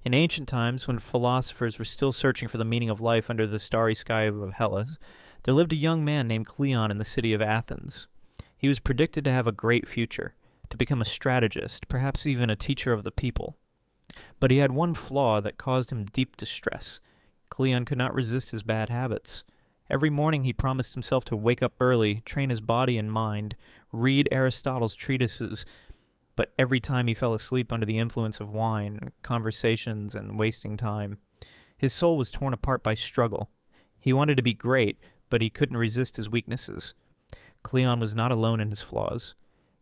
In ancient times, when philosophers were still searching for the meaning of life under the starry sky of Hellas, there lived a young man named Cleon in the city of Athens. He was predicted to have a great future, to become a strategist, perhaps even a teacher of the people. But he had one flaw that caused him deep distress. Cleon could not resist his bad habits. Every morning he promised himself to wake up early, train his body and mind, read Aristotle's treatises, but every time he fell asleep under the influence of wine, conversations, and wasting time. His soul was torn apart by struggle. He wanted to be great, but he couldn't resist his weaknesses. Cleon was not alone in his flaws.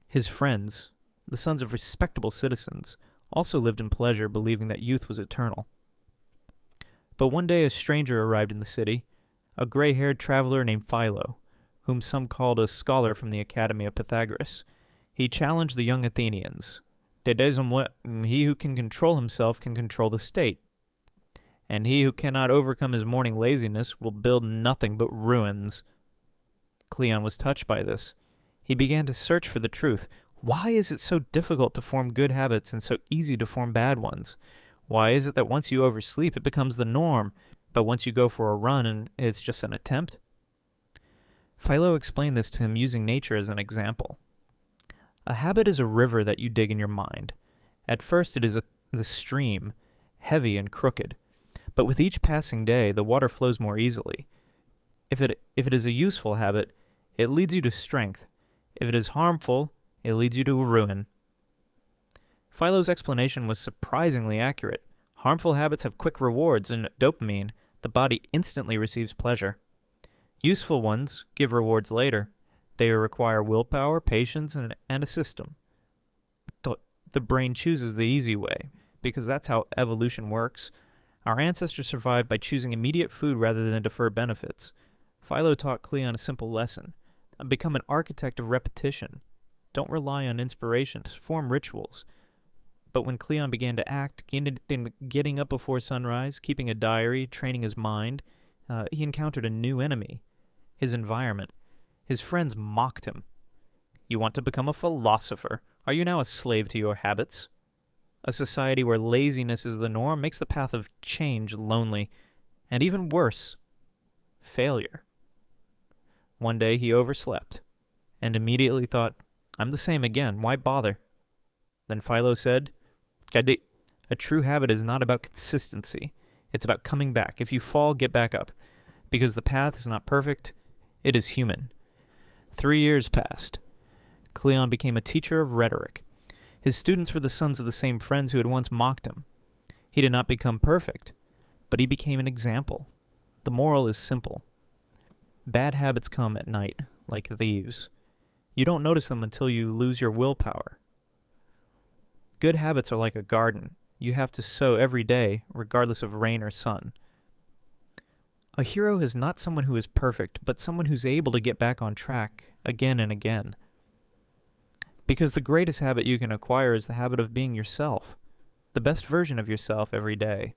His friends, the sons of respectable citizens, also lived in pleasure, believing that youth was eternal. But one day a stranger arrived in the city, a gray-haired traveler named Philo, whom some called a scholar from the Academy of Pythagoras. He challenged the young Athenians. He who can control himself can control the state, and he who cannot overcome his morning laziness will build nothing but ruins. Cleon was touched by this. He began to search for the truth. Why is it so difficult to form good habits and so easy to form bad ones? Why is it that once you oversleep, it becomes the norm, but once you go for a run and it's just an attempt? Philo explained this to him using nature as an example. A habit is a river that you dig in your mind. At first it is the stream, heavy and crooked, but with each passing day the water flows more easily. If it is a useful habit, it leads you to strength. If it is harmful, it leads you to ruin. Philo's explanation was surprisingly accurate. Harmful habits have quick rewards, and dopamine, the body instantly receives pleasure. Useful ones give rewards later. They require willpower, patience, and a system. The brain chooses the easy way, because that's how evolution works. Our ancestors survived by choosing immediate food rather than deferred benefits. Philo taught Cleon a simple lesson. Become an architect of repetition. Don't rely on inspirations. Form rituals. But when Cleon began to act, getting up before sunrise, keeping a diary, training his mind, he encountered a new enemy, his environment. His friends mocked him. You want to become a philosopher? Are you now a slave to your habits? A society where laziness is the norm makes the path of change lonely, and even worse, failure. One day he overslept, and immediately thought, I'm the same again, why bother? Then Philo said, a true habit is not about consistency. It's about coming back. If you fall, get back up. Because the path is not perfect, it is human. 3 years passed. Cleon became a teacher of rhetoric. His students were the sons of the same friends who had once mocked him. He did not become perfect, but he became an example. The moral is simple. Bad habits come at night, like thieves. You don't notice them until you lose your willpower. Good habits are like a garden. You have to sow every day, regardless of rain or sun. A hero is not someone who is perfect, but someone who's able to get back on track again and again. Because the greatest habit you can acquire is the habit of being yourself, the best version of yourself every day.